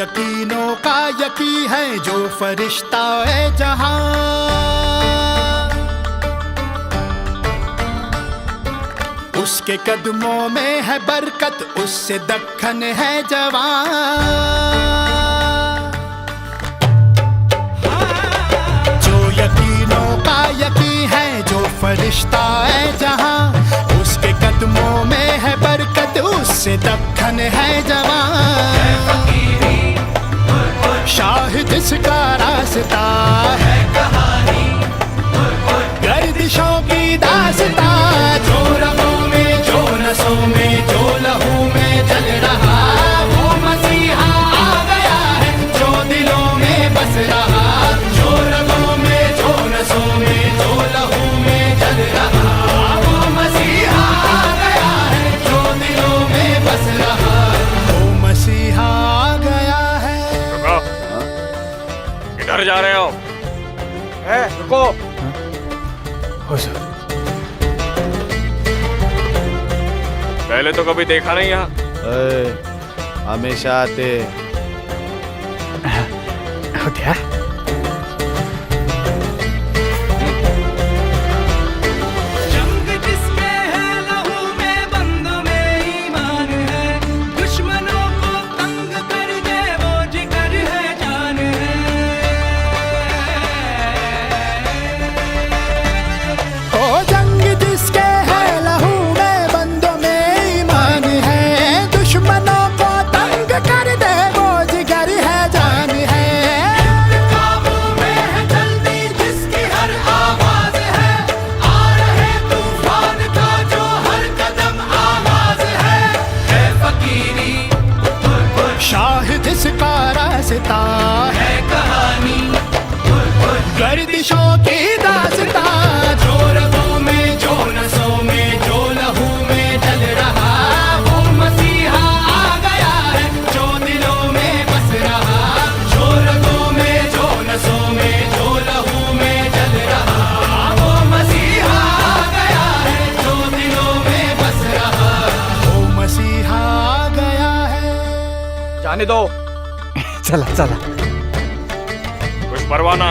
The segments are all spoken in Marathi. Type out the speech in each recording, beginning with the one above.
यकीनों का यकी है, जो फरिश्ता है जहां, उसके कदमों में है बरकत, उससे दक्खन है जवां। जो यकीनों का यकी है, जो फरिश्ता है जहां, उसके कदमों में है बरकत, उससे दक्खन है जवां। शाहिद इसका रास्ता है कहानी, गर्दिशों की दास्ता, जो रगों में, जो नसों में, जो लहू में जल रहा, वो मसीहा आ गया है, जो दिलों में बस रहा। जो रगों में, जो नसों में, जो लहू में जल रहा, वो मसीहा आ गया है, जो दिलों में बस रहा, वो मसीहा आ गया है। किधर जा रहे हो? रुको। पहले तो कभी देखा नहीं यहाँ। हमेशा आते होत्या जंग जिसके है लहू में, बंद में ईमान है, दुश्मनों को तंग कर दे वो जिगर है, जान है। ओ जंग जिसके है लहू में, बंदों में ईमान है, दुश्मनों को तंग कर दे वो जिगर है, जान है। काबू में है जल्दी जिसकी हर आवाज है, आ रहे तूफान का जो हर कदम आवाज है फकीरी। शाहिद इसका रास्ता है कहानी, गर्दिशों की दास्ता, जो रगों में, जो नसों में, जो लहू में जल रहा, वो मसीहा आ गया है, जो दिलों में बस रहा। जो रगों में, जो नसों में, जो लहू में जल रहा, वो मसीहा आ गया है, जो दिलों में बस रहा, वो मसीहा आ गया है। जाने दो, चला चला कुछ परवाह ना।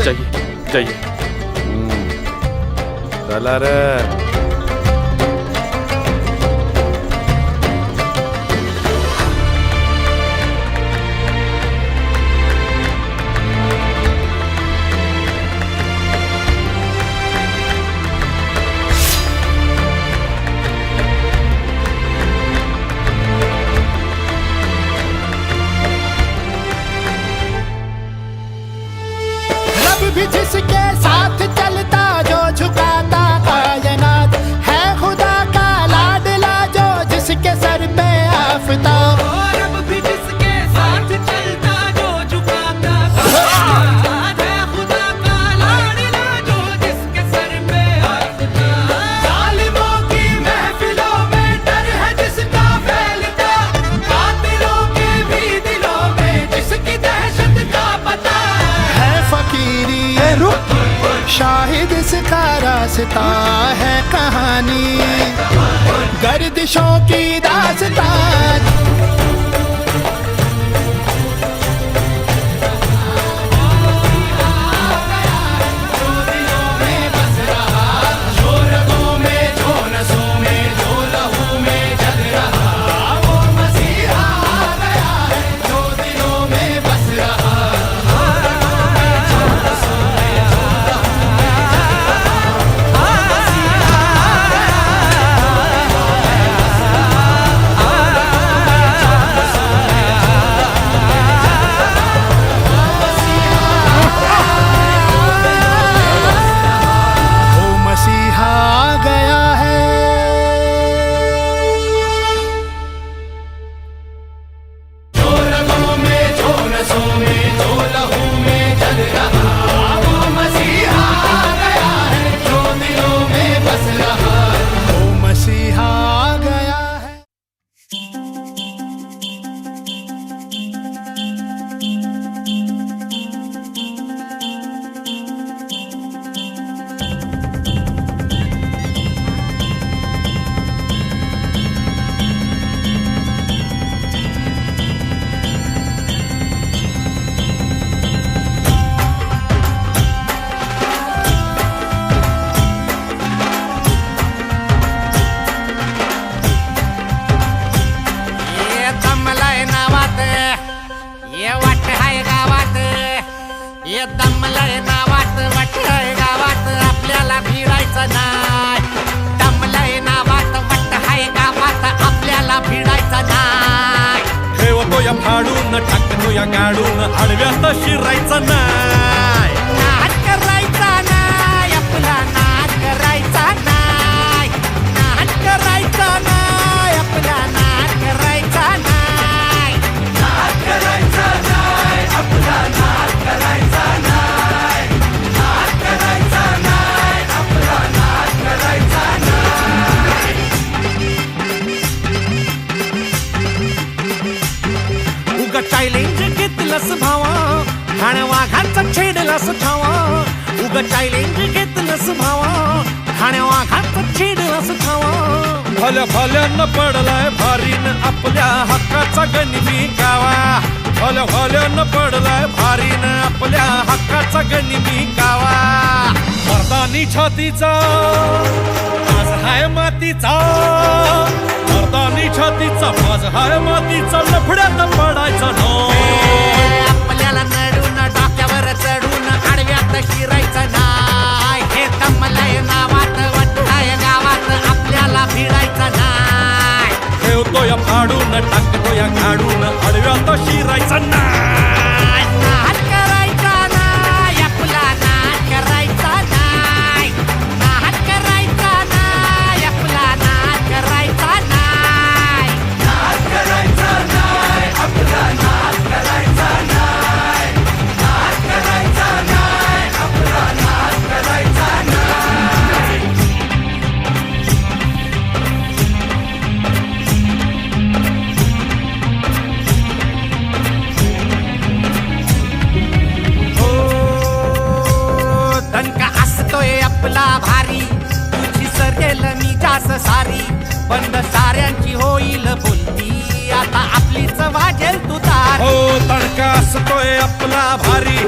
चाहिए चाहिए। चला रे। रब भी जिसके साथ चलता, जो झुकाता कायनात, है खुदा का लाडला, जो जिसके सर पे आफताब। और अब भी जिसके साथ चलता, जो झुकाता कायनात, है खुदा का लाडला, जो जिसके सर पे आफताब। जालिमों की महफिलों में डर है जिसका फैलता, कातिलों के भी दिलों में जिसकी दहशत का पता है फकीरी। शाहिद इसका रास्ता है कहानी, गर्दिशों की दास्ता। ठेवतोय फाडून टाकतो या गाडून आडव्यात शिरायचा नाही. नाद करायचा नाही आपला, नाद करायचा नाही, नाद करायचा नाही आपला, नाद करायचा नाही, नाद करायचा नाही आपला, नाद करायचा नाही, नाद करायचा नाही आपला, नाद करायचा नाही. उगा चॅलेंज घेतलंस भावा, ठाण्या वाघाचा छेडलास ठावा. उगा चॅलेंज घेतलंस भावा, ठाण्या वाघाचा छेडलास ठावा. भल्या भल्यानं पडलाय भारीन आपल्या हक्काचा गनिमी गावा. भल्या भल्यानं पडलाय भारीन आपल्या हक्काचा गनिमी गावा. मर्दानी छातीचा आज हाय मातीचा, मर्दानी छातीचा माझ हाय मातीचा. लफड्यात पडायचा नो, आपल्याला नडून डोक्यावर चढून आडव्यात शिरायचं नाही. हे दमलय नावात वट्टाय गावात आपल्याला भिडायचं नाही. ठेवतोय फाडून टाकतोय गाडून आडव्यात शिरायचा नाही. नाद करायचा नाही आपला, नाद करायचा नाही, नाद करायचा नाही आपला, नाद करायचा नाही, नाद करायचा नाही आपला, नाद करायचा नाही, नाद करायचा नाही आपला, नाद करायचा नाही. हो, दणका असतोय आपला भारी, तुझी सरेल मी जास सारी. बंद साऱ्यांची होईल बोलती, आता आपलीच वाजेल तुतारी. हो तडका असतोय आपला भारी,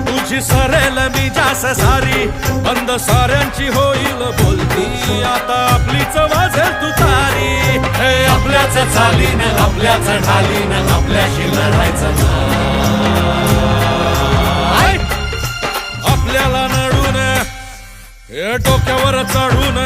तुझी सरेल मी जास सारी. बंद साऱ्यांची होईल बोलती, आता आपलीच वाजेल तुतारी. हे आपल्याच चालीन आपल्याच ढालीन आपल्याशी लढायचं नाही. आपल्याला नडून हे डोक्यावर चढून,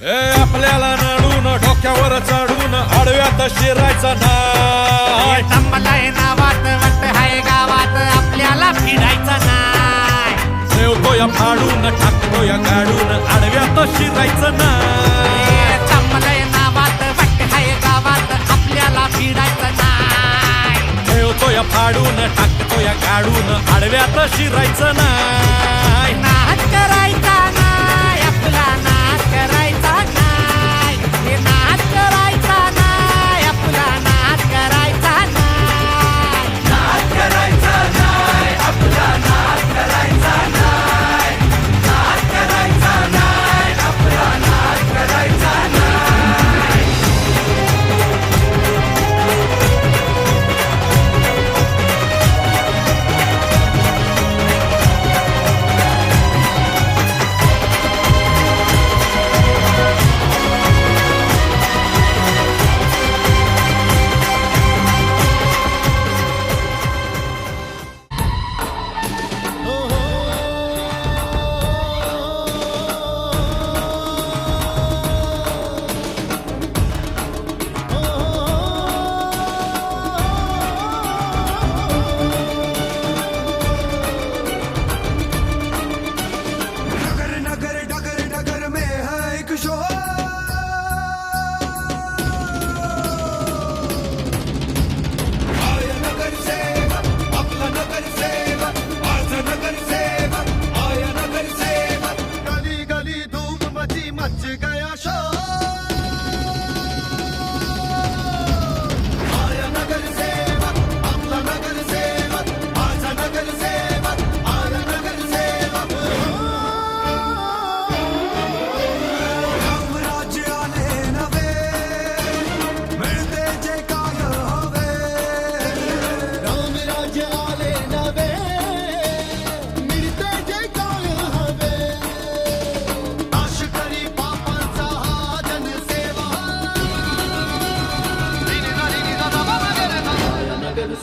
हे आपल्याला नडून डोक्यावर चढून आडव्यात शिरायचं नाही. दमलय नावात वट हाय गावात आपल्याला भिडायचं नाही. ठेवतोय फाडून टाकतोय गाडून आडव्यात शिरायचं नाही. दमलय नावात वट हाय गावात आपल्याला भिडायचं नाही. ठेवतोय फाडून टाकतोय गाडून आडव्यात शिरायचं नाही. नाद करायचा नाही आपला, नाद करायचा नाही, हे नाद करायचा नाही आपला, नाद करायचा नाही, नाद करायचा नाही आपला, नाद करायचा नाही, नाद करायचा नाही आपला, नाद करायचा नाही.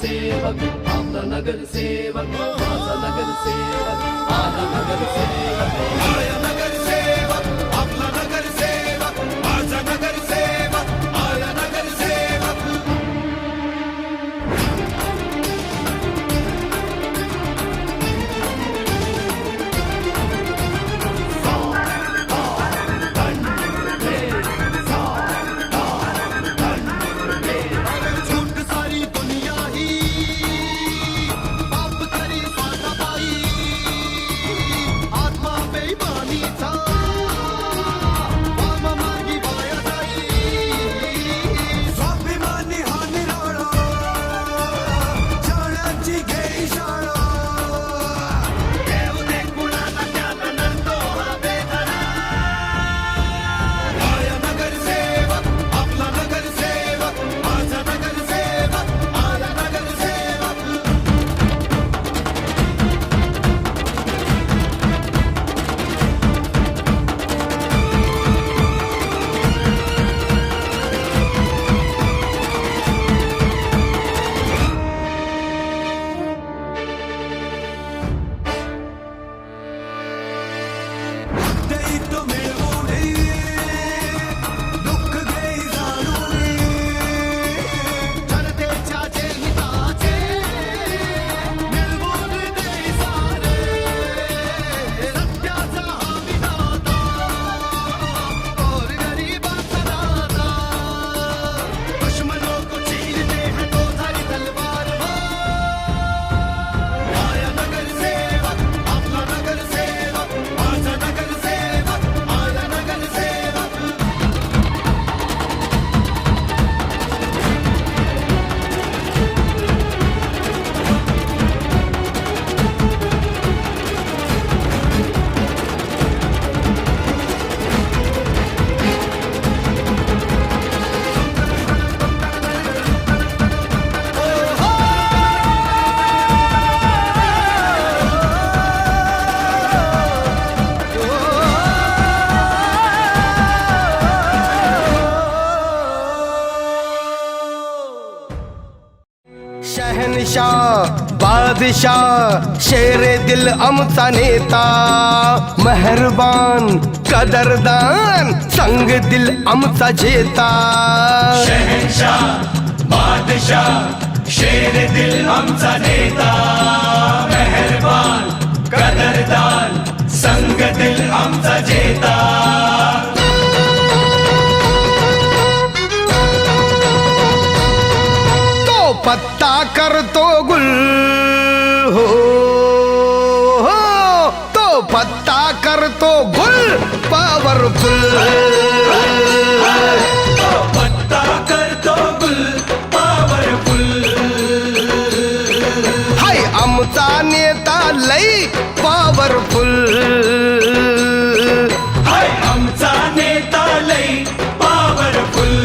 सेवक आपला नगर सेवक माझा नगर सेवक आला नगर सेवक आया नगर सेवक आपला नगर सेवक माझा नगर सेवक आया नगर सेवक वाईट मिळवू नये दुःख घेई जाणू जनतेच्या जे हिताचे मिळवून दे सारे सत्याचा हा विधाता और गरीबाचा दाता दुश्मनों को चीरते हैं तो धारी तलवार आया नगर सेवक आपला नगर सेवक माझा नगर सेवक आया नगर सेवक शहनशाह बादशाह शेरे दिल आमचा नेता मेहरबान कदरदान संग दिल आमचा जेता शहनशाह बादशाह शेर दिल आमचा नेता मेहरबान कदरदान संग दिल आमचा जेता तो पत्ता करतो गुल हो तो पत्ता करतो गुल पॉवरफुल पत्ता करतो गुल पॉवरफुल हाय आमचा नेता लई पॉवरफुल हाय आमचा नेता लई पॉवरफुल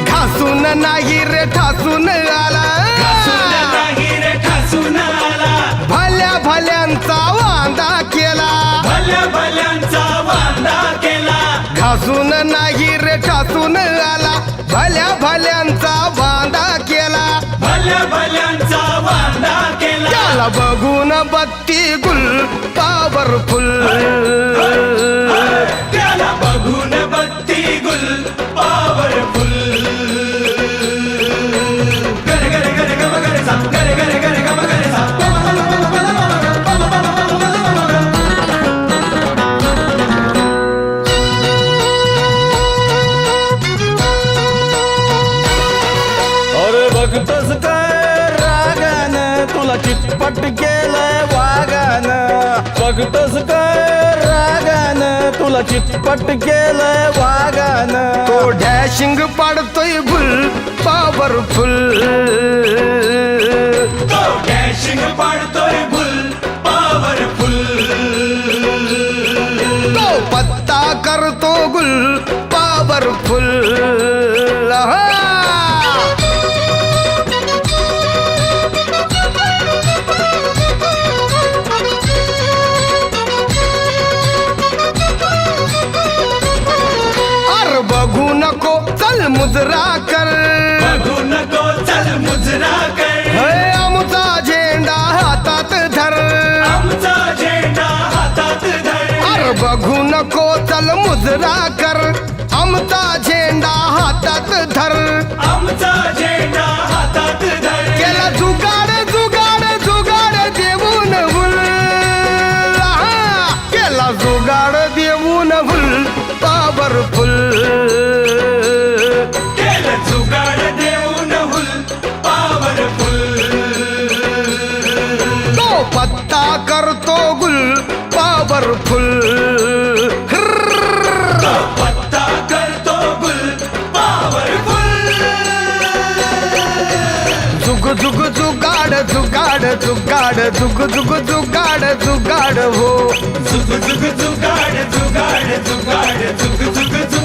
घासून नाही रे ठासून आला नाही रे ठासून आला भल्या भल्यांचा वांदा केला भल्या भल्यांचा वांदा केला घासून नाही रे ठासून आला भल्या भल्यांचा वांदा केला भल्या भल्यांचा वांदा केला त्याला बघून बत्ती गुल पॉवरफुल त्याला बघून बत्ती गुल पॉवरफुल गरे गरे गरे गम गरे सा गरे गरे गरे गम गरे सा अरे बघतस काय रागानं तुला चितपट केलंय वागानं बघतस काय रागानं तुला चितपट केलंय वागानं तो डॅशिंग पाडतोय गुल पॉवरफुल तो डॅशिंग पाडतोय गुल पॉवरफुल तो पत्ता करतो गुल पॉवरफुल अर बघू नको चल मुजरा कर बघू नको चल मुजरा कर हे आमचा झेंडा हातात धर आमचा झेंडा हातात धर अर बघू नको चल मुजरा कर आमचा झेंडा हातात धर आमचा झेंडा हातात धर केला जुगाड जुगाड जुगाड देऊन भूल केला जुगाड देऊन भूल पॉवरफुल केलं जुगाड देऊन हुल पॉवरफुल तो पत्ता करतो गुल पॉवरफुल पत्ता करतो गुल पॉवरफुल जुग जुग जुगाड जुगाड जुगाड जुग जुग जुगाड जुगाड हो जुग जुग जुगाड जुगाड जुगाड जुग जुग